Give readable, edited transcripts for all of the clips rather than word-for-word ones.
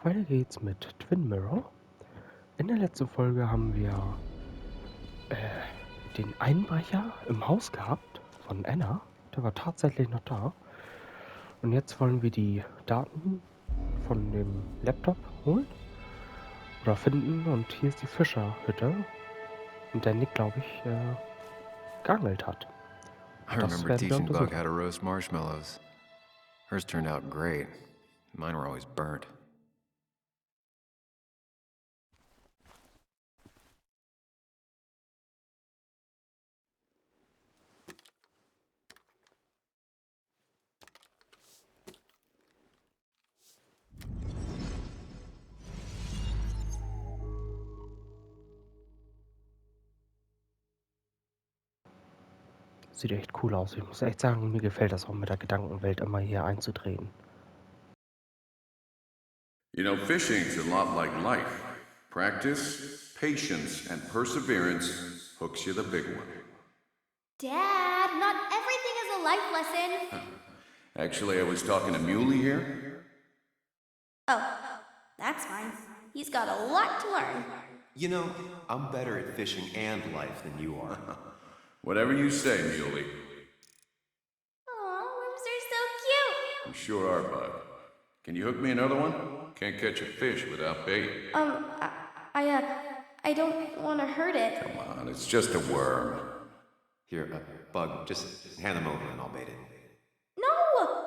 Weiter geht's mit Twin Mirror. In der letzten Folge haben wir den Einbrecher im Haus gehabt von Anna. Der war tatsächlich noch da. Und jetzt wollen wir die Daten von dem Laptop holen oder finden. Und hier ist die Fischerhütte, in der Nick, glaube ich, geangelt hat. I Das remember werden wir teaching Bug untersuchen. how to roast marshmallows. Hers turned out great. Mine were always burnt. Sieht echt cool aus. Ich muss echt sagen, mir gefällt das auch mit der Gedankenwelt immer hier einzutreten. You know, fishing's a lot like life. Practice, patience, and perseverance hooks you the big one. Dad, not everything is a life lesson. Actually, I was talking to Muley here. Oh, that's fine. He's got a lot to learn. You know, I'm better at fishing and life than you are. Whatever you say, Muley. Aw, worms are so cute. You sure are, Bud. Can you hook me another one? Can't catch a fish without bait. I don't want to hurt it. Come on, it's just a worm. Here, Bug, just hand them over and I'll bait it. No,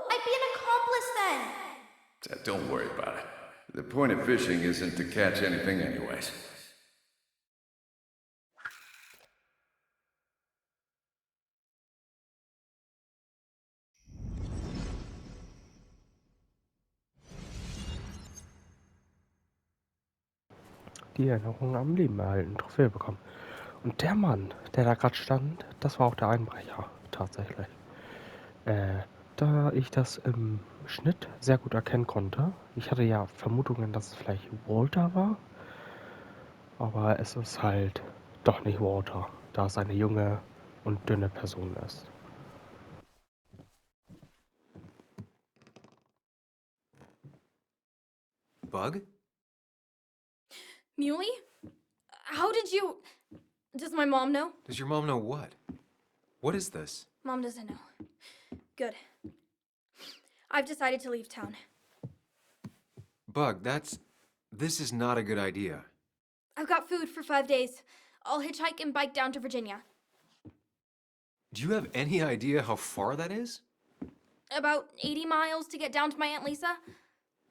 I'd be an accomplice then. Don't worry about it. The point of fishing isn't to catch anything anyways. Die Erinnerung am Leben erhalten, Trophäe bekommen. Und der Mann, der da gerade stand, das war auch der Einbrecher, tatsächlich. Da ich das im Schnitt sehr gut erkennen konnte, ich hatte ja Vermutungen, dass es vielleicht Walter war, aber es ist halt doch nicht Walter, da es eine junge und dünne Person ist. Bug? Muley? How did you... Does my mom know? Does your mom know what? What is this? Mom doesn't know. Good. I've decided to leave town. Bug, this is not a good idea. I've got food for 5 days. I'll hitchhike and bike down to Virginia. Do you have any idea how far that is? About 80 miles to get down to my Aunt Lisa.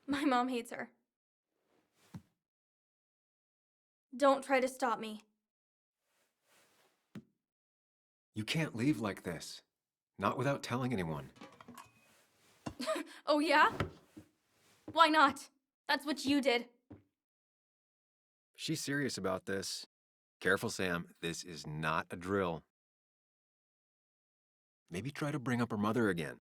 My mom hates her. Don't try to stop me. You can't leave like this. Not without telling anyone. Oh, yeah? Why not? That's what you did. She's serious about this. Careful, Sam. This is not a drill. Maybe try to bring up her mother again.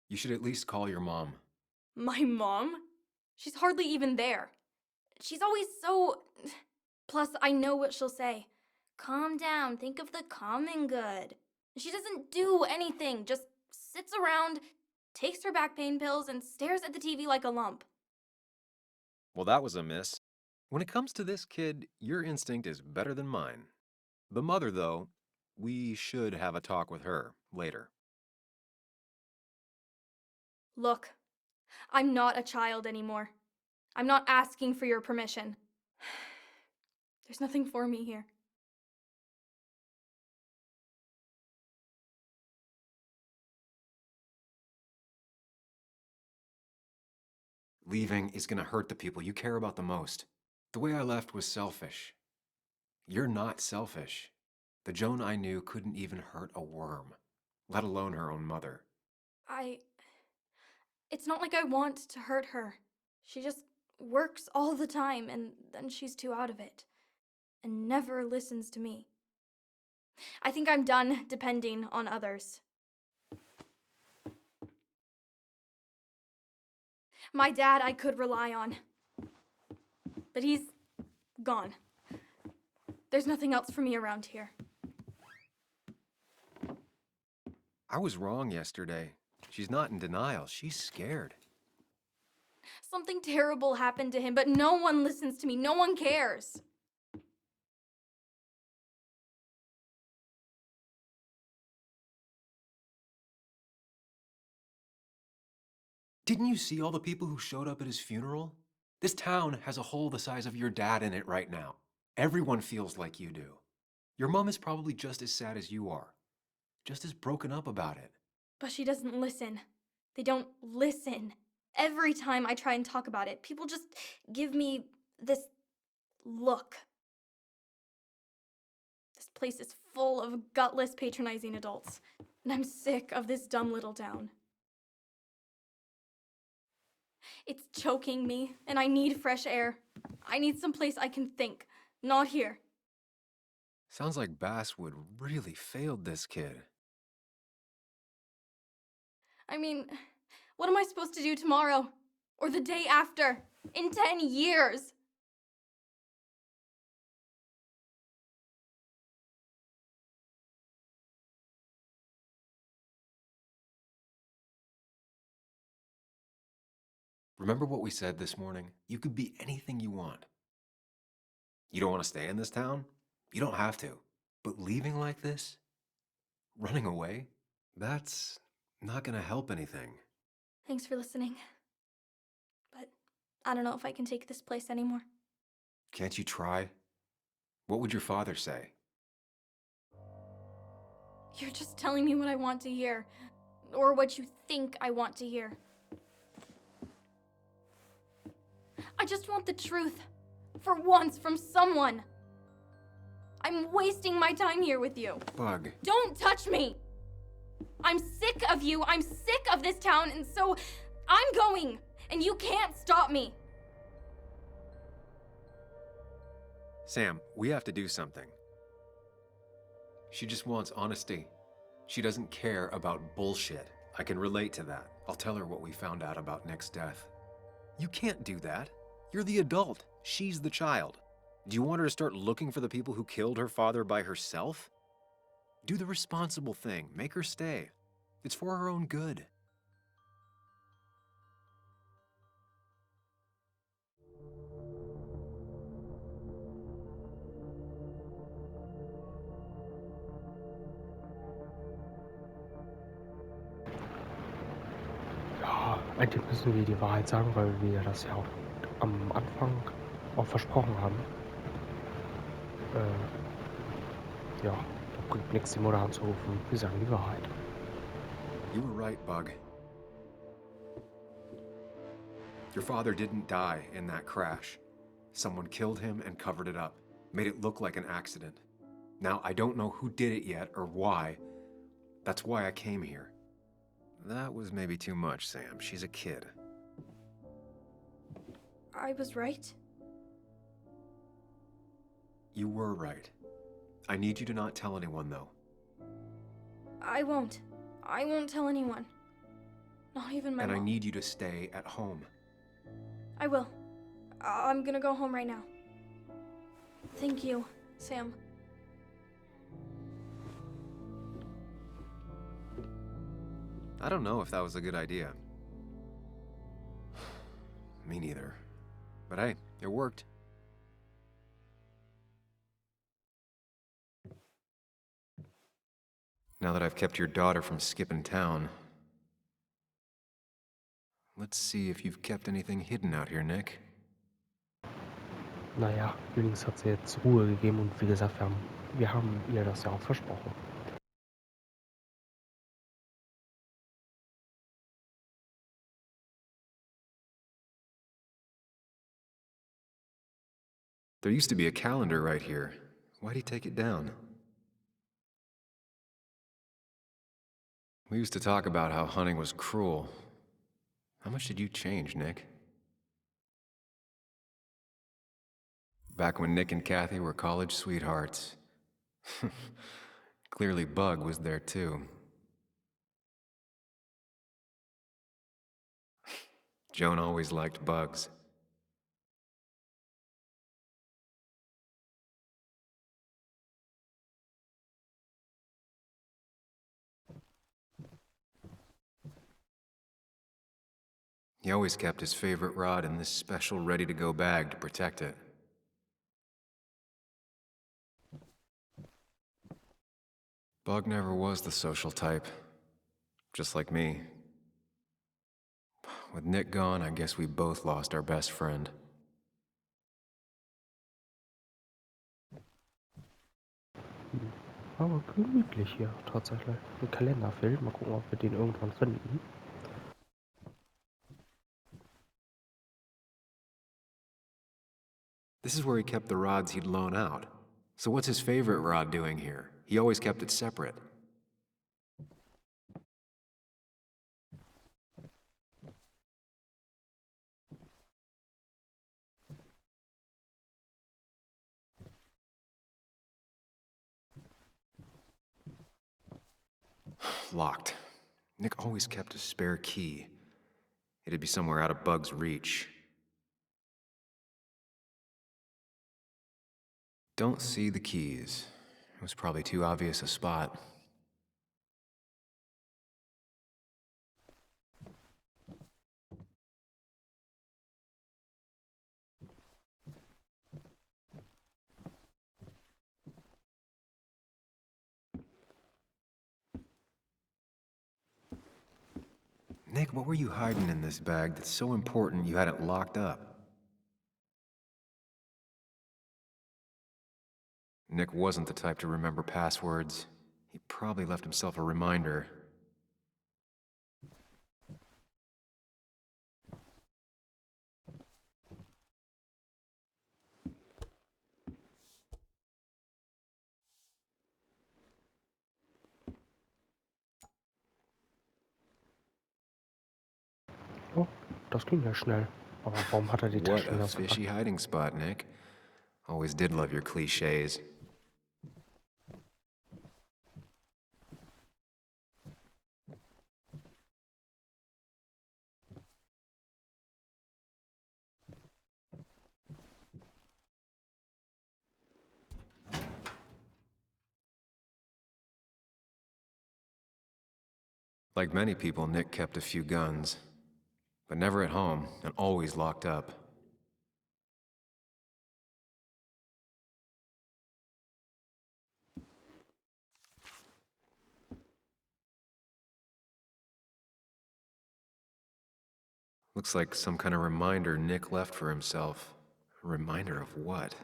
You should at least call your mom. My mom? She's hardly even there. She's always so... Plus, I know what she'll say. Calm down, think of the common good. She doesn't do anything, just sits around, takes her back pain pills, and stares at the TV like a lump. Well, that was a miss. When it comes to this kid, your instinct is better than mine. The mother, though, we should have a talk with her later. Look, I'm not a child anymore. I'm not asking for your permission. There's nothing for me here. Leaving is gonna hurt the people you care about the most. The way I left was selfish. You're not selfish. The Joan I knew couldn't even hurt a worm, let alone her own mother. It's not like I want to hurt her. She just works all the time, and then she's too out of it. And never listens to me. I think I'm done depending on others. My dad I could rely on. But he's gone. There's nothing else for me around here. I was wrong yesterday. She's not in denial. She's scared. Something terrible happened to him, but no one listens to me. No one cares. Didn't you see all the people who showed up at his funeral? This town has a hole the size of your dad in it right now. Everyone feels like you do. Your mom is probably just as sad as you are. Just as broken up about it. But she doesn't listen. They don't listen. Every time I try and talk about it, people just give me this look. This place is full of gutless, patronizing adults, and I'm sick of this dumb little town. It's choking me, and I need fresh air. I need some place I can think, not here. Sounds like Basswood really failed this kid. I mean, what am I supposed to do tomorrow? Or the day after? In 10 years? Remember what we said this morning? You could be anything you want. You don't want to stay in this town? You don't have to. But leaving like this? Running away? That's not gonna help anything. Thanks for listening. But I don't know if I can take this place anymore. Can't you try? What would your father say? You're just telling me what I want to hear. Or what you think I want to hear. I just want the truth. For once, from someone. I'm wasting my time here with you. Bug. Don't touch me! I'm sick of you, I'm sick of this town, and so I'm going, and you can't stop me. Sam, we have to do something. She just wants honesty. She doesn't care about bullshit. I can relate to that. I'll tell her what we found out about Nick's death. You can't do that. You're the adult. She's the child. Do you want her to start looking for the people who killed her father by herself? Do the responsible thing. Make her stay. It's for her own good. Ja, eigentlich müssen wir die Wahrheit sagen, weil wir das ja auch am Anfang auch versprochen haben. Ja, da bringt nichts, die Mutter anzurufen. Wir sagen die Wahrheit. You were right, Bug. Your father didn't die in that crash. Someone killed him and covered it up, made it look like an accident. Now, I don't know who did it yet or why. That's why I came here. That was maybe too much, Sam. She's a kid. I was right. You were right. I need you to not tell anyone, though. I won't. I won't tell anyone. Not even my And mom. I need you to stay at home. I will. I'm gonna go home right now. Thank you, Sam. I don't know if that was a good idea. Me neither. But hey, it worked. Now that I've kept your daughter from skipping town, let's see if you've kept anything hidden out here, Nick. Naja, Jülings hat sie jetzt Ruhe gegeben und wie gesagt, wir haben ihr das ja auch versprochen. There used to be a calendar right here. Why'd he take it down? We used to talk about how hunting was cruel. How much did you change, Nick? Back when Nick and Kathy were college sweethearts. Clearly Bug was there too. Joan always liked bugs. He always kept his favorite rod in this special ready-to-go bag to protect it. Bug never was the social type. Just like me. With Nick gone, I guess we both lost our best friend. Aber gemütlich hier, tatsächlich. Ein Kalenderfilm. Mal gucken, ob wir den irgendwann finden. This is where he kept the rods he'd loan out. So what's his favorite rod doing here? He always kept it separate. Locked. Nick always kept a spare key. It'd be somewhere out of Bug's reach. Don't see the keys. It was probably too obvious a spot. Nick, what were you hiding in this bag that's so important you had it locked up? Nick wasn't the type to remember passwords. He probably left himself a reminder. Oh, das ging ja schnell. Aber warum hat er die What Tasche a wieder so fishy hiding spot, Nick. Always did love your cliches. Like many people, Nick kept a few guns, but never at home and always locked up. Looks like some kind of reminder Nick left for himself. A reminder of what?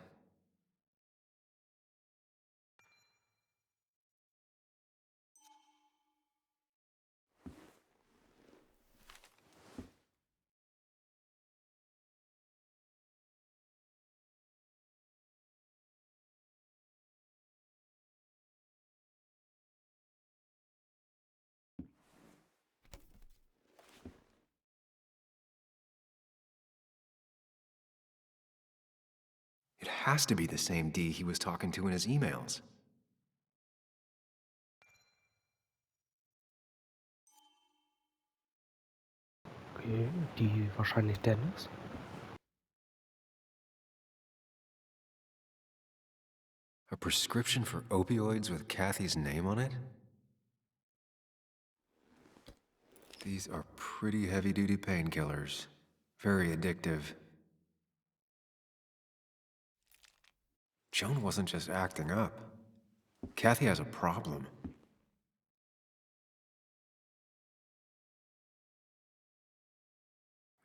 It has to be the same D he was talking to in his emails. Okay, die wahrscheinlich Dennis. A prescription for opioids with Kathy's name on it? These are pretty heavy-duty painkillers. Very addictive. Joan wasn't just acting up. Kathy has a problem.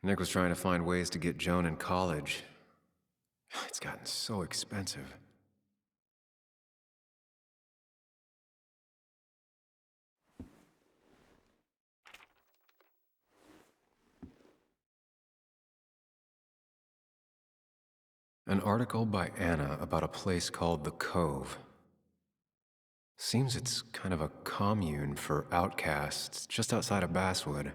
Nick was trying to find ways to get Joan in college. It's gotten so expensive. An article by Anna about a place called the Cove. Seems it's kind of a commune for outcasts just outside of Basswood.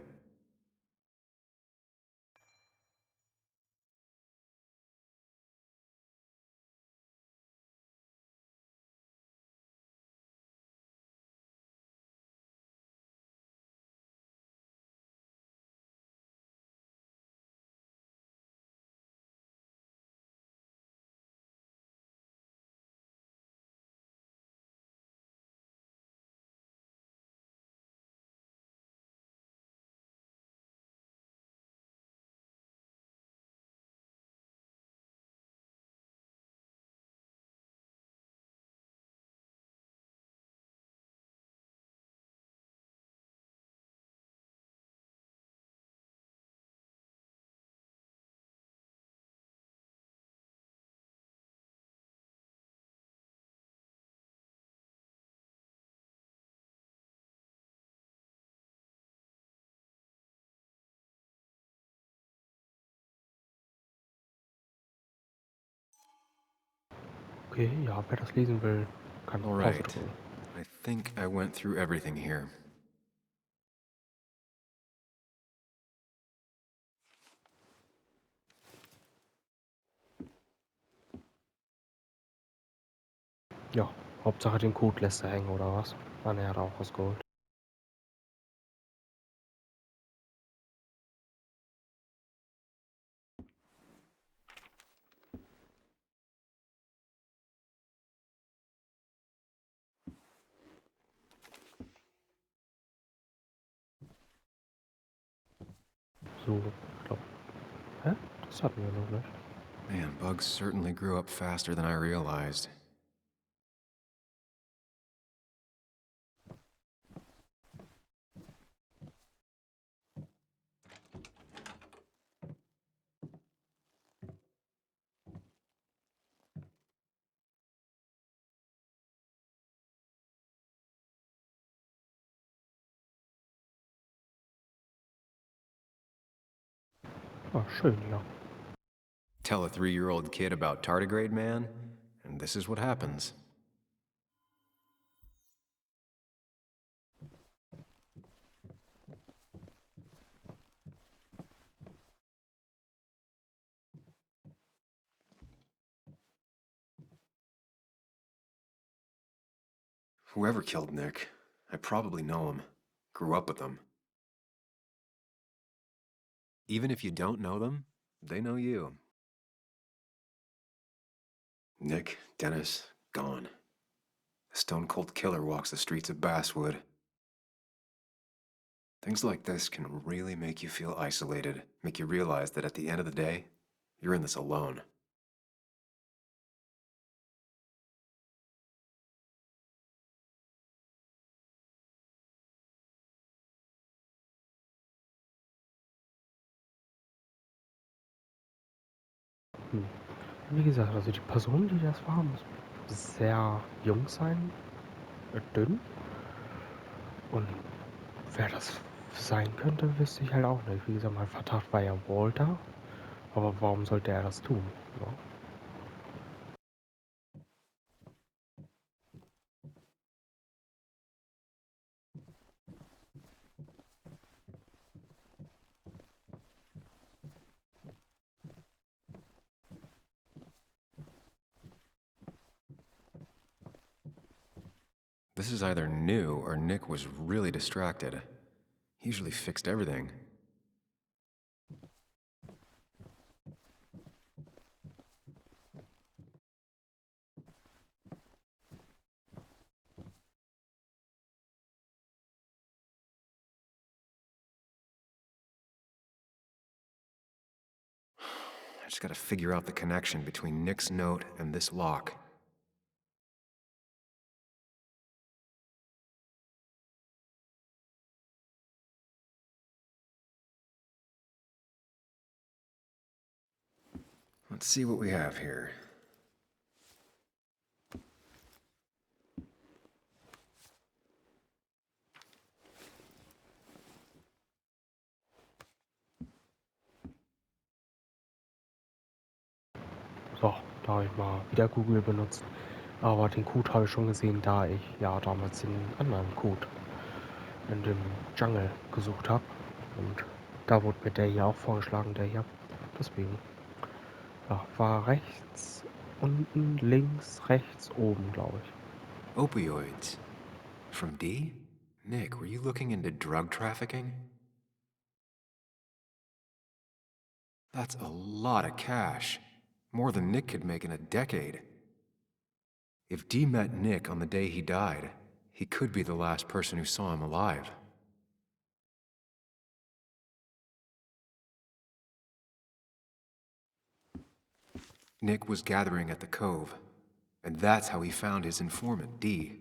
Okay, ja, wer das lesen will, kann All Pause right. drücken. I think I went through everything here. Ja, Hauptsache den Code lässt er hängen, oder was? Ah, ne, hat er auch rausgeholt. So, ich glaube. Hä? Das hatten wir noch nicht. Man, bugs certainly grew up faster than I realized. Ah, schön, ja. Tell a 3-year-old kid about tardigrade man, and this is what happens. Whoever killed Nick, I probably know him. Grew up with them. Even if you don't know them, they know you. Nick, Dennis, gone. A stone-cold killer walks the streets of Basswood. Things like this can really make you feel isolated, make you realize that at the end of the day, you're in this alone. Wie gesagt, also die Person, die das war, muss sehr jung sein, dünn. Und wer das sein könnte, wüsste ich halt auch nicht. Wie gesagt, mein Verdacht war ja Walter. Aber warum sollte er das tun? Ja. This is either new or Nick was really distracted. He usually fixed everything. I just gotta figure out the connection between Nick's note and this lock. Let's see what we have here. So, da habe ich mal wieder Google benutzt. Aber den Code habe ich schon gesehen, da ich ja damals den anderen Code in dem Jungle gesucht habe. Und da wurde mir der hier auch vorgeschlagen, der hier. Deswegen. Ja, war rechts, unten, links, rechts, oben, glaube ich. Opioids. From D? Nick, were you looking into drug trafficking? That's a lot of cash. More than Nick could make in a decade. If D met Nick on the day he died, he could be the last person who saw him alive. Nick was gathering at the Cove, and that's how he found his informant, D.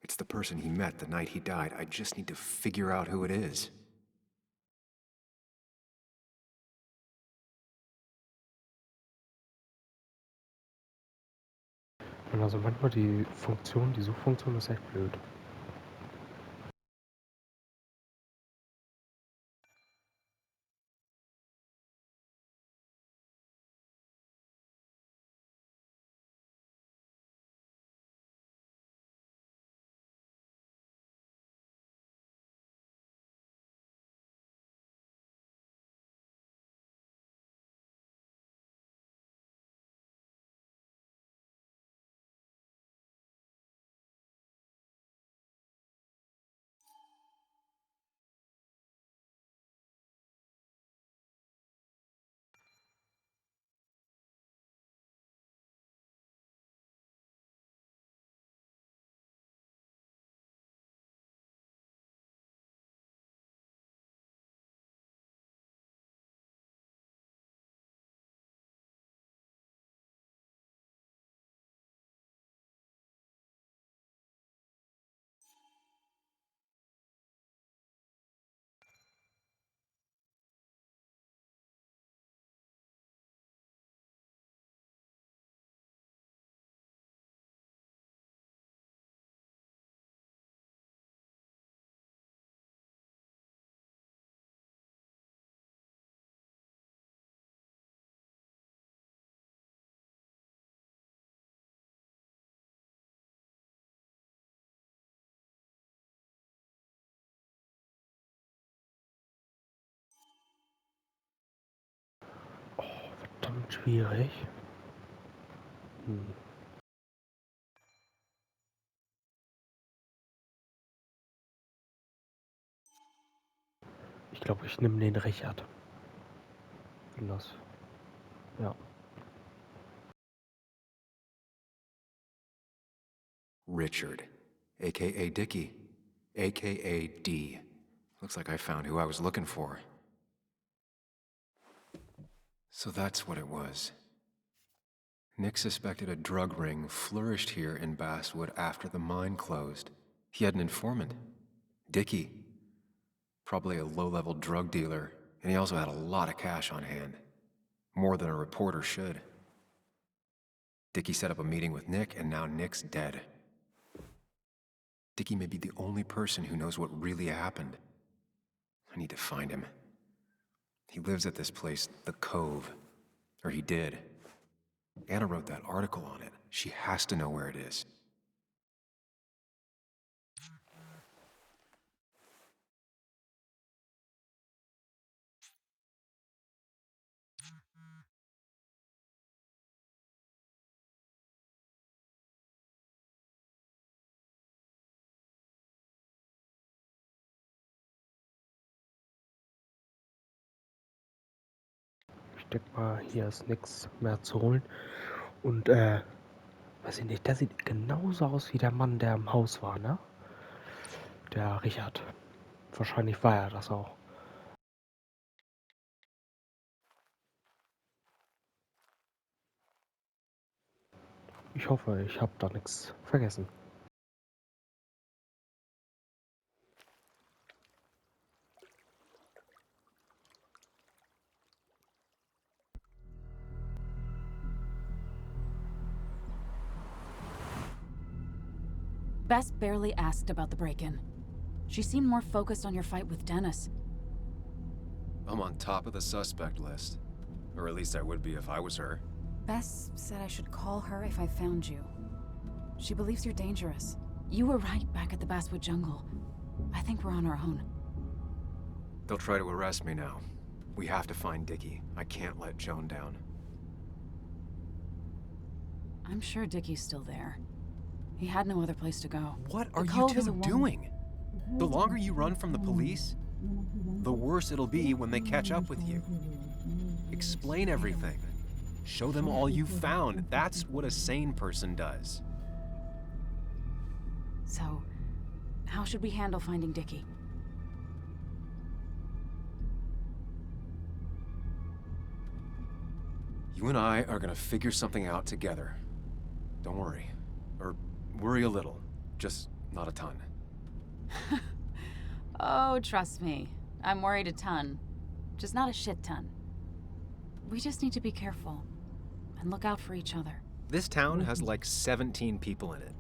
It's the person he met the night he died. I just need to figure out who it is. Und also manchmal die Suchfunktion ist echt blöd. schwierig. Ich glaube, ich nehme den Richard. Wenn das. Ja. Richard, aka Dickie, aka D. Looks like I found who I was looking for. So that's what it was. Nick suspected a drug ring flourished here in Basswood after the mine closed. He had an informant, Dickie. Probably a low-level drug dealer, and he also had a lot of cash on hand. More than a reporter should. Dickie set up a meeting with Nick, and now Nick's dead. Dickie may be the only person who knows what really happened. I need to find him. He lives at this place, The Cove. Or he did. Anna wrote that article on it. She has to know where it is. Ich denke mal, hier ist nichts mehr zu holen. Und, weiß ich nicht, der sieht genauso aus wie der Mann, der im Haus war, ne? Der Richard. Wahrscheinlich war er das auch. Ich hoffe, ich habe da nichts vergessen. Bess barely asked about the break-in. She seemed more focused on your fight with Dennis. I'm on top of the suspect list. Or at least I would be if I was her. Bess said I should call her if I found you. She believes you're dangerous. You were right back at the Basswood jungle. I think we're on our own. They'll try to arrest me now. We have to find Dickie. I can't let Joan down. I'm sure Dickie's still there. He had no other place to go. What are you Cove is two doing? The longer you run from the police, the worse it'll be when they catch up with you. Explain everything. Show them all you found. That's what a sane person does. So, how should we handle finding Dickie? You and I are gonna figure something out together. Don't worry. Or worry a little. Just not a ton. Oh, trust me. I'm worried a ton. Just not a shit ton. We just need to be careful. And look out for each other. This town has like 17 people in it.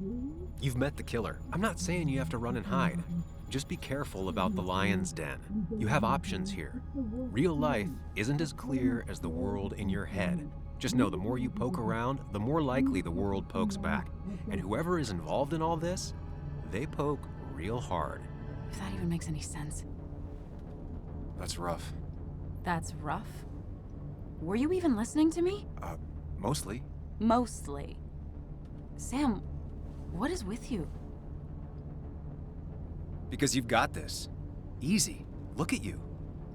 You've met the killer. I'm not saying you have to run and hide. Just be careful about the lion's den. You have options here. Real life isn't as clear as the world in your head. Just know the more you poke around, the more likely the world pokes back. And whoever is involved in all this, they poke real hard. If that even makes any sense. That's rough. That's rough? Were you even listening to me? Mostly. Mostly. Sam, what is with you? Because you've got this. Easy. Look at you.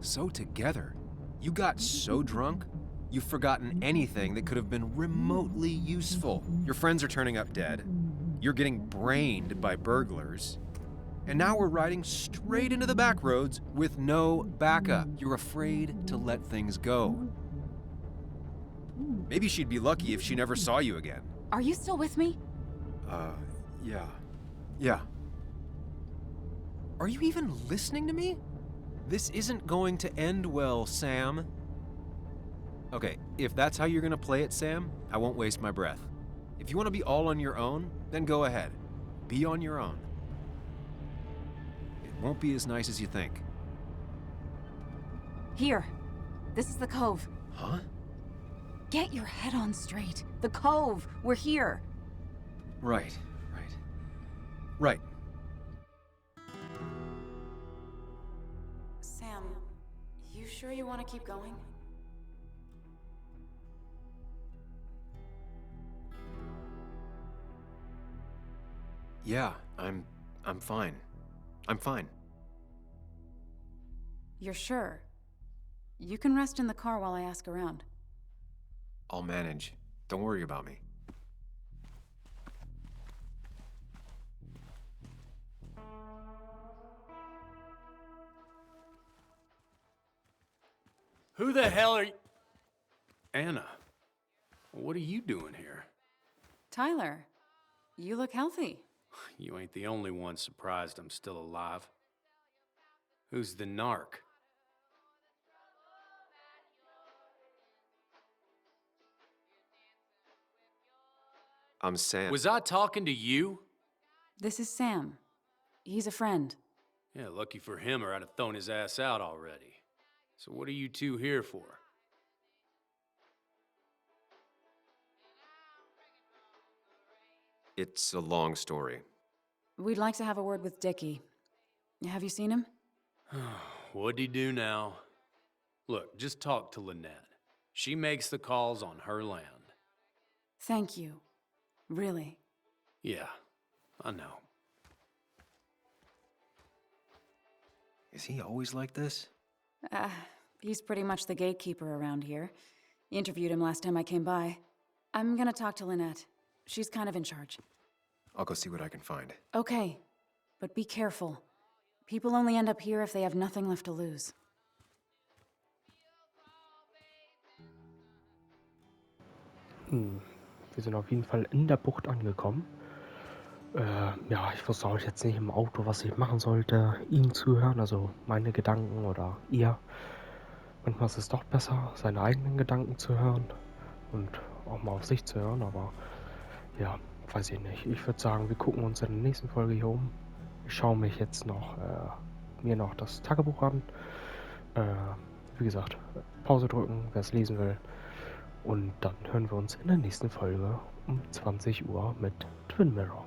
So together. You got so drunk, you've forgotten anything that could have been remotely useful. Your friends are turning up dead. You're getting brained by burglars. And now we're riding straight into the back roads with no backup. You're afraid to let things go. Maybe she'd be lucky if she never saw you again. Are you still with me? Yeah. Yeah. Are you even listening to me? This isn't going to end well, Sam. Okay, if that's how you're gonna play it, Sam, I won't waste my breath. If you want to be all on your own, then go ahead. Be on your own. It won't be as nice as you think. Here. This is the Cove. Huh? Get your head on straight. The Cove. We're here. Right. Right. Sam, you sure you want to keep going? Yeah, I'm fine. I'm fine. You're sure? You can rest in the car while I ask around. I'll manage. Don't worry about me. Who the hell are you? Anna, what are you doing here? Tyler, you look healthy. You ain't the only one surprised I'm still alive. Who's the narc? I'm Sam. Was I talking to you? This is Sam. He's a friend. Yeah, lucky for him or I'd have thrown his ass out already. So what are you two here for? It's a long story. We'd like to have a word with Dickie. Have you seen him? What'd he do now? Look, just talk to Lynette. She makes the calls on her land. Thank you. Really. Yeah, I know. Is he always like this? He's pretty much the gatekeeper around here. Interviewed him last time I came by. I'm gonna talk to Lynette. She's kind of in charge. I'll go see what I can find. Okay, but be careful. People only end up here if they have nothing left to lose. Wir sind auf jeden Fall in der Bucht angekommen. Ja, ich wusste auch jetzt nicht im Auto, was ich machen sollte. Ihm zuhören, also meine Gedanken oder ihr. Manchmal ist es doch besser, seine eigenen Gedanken zu hören und auch mal auf sich zu hören, aber ja, weiß ich nicht. Ich würde sagen, wir gucken uns in der nächsten Folge hier um. Ich schaue mich jetzt noch, mir noch das Tagebuch an. Wie gesagt, Pause drücken, wer es lesen will. Und dann hören wir uns in der nächsten Folge um 20 Uhr mit Twin Mirror.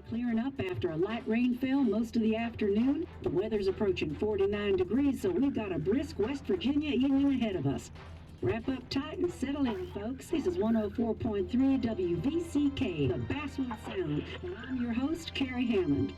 clearing up after a light rainfall most of the afternoon. The weather's approaching 49 degrees, so we've got a brisk West Virginia evening ahead of us. Wrap up tight and settle in, folks. This is 104.3 WVCK, the Basswood Sound, and I'm your host, Carrie Hammond.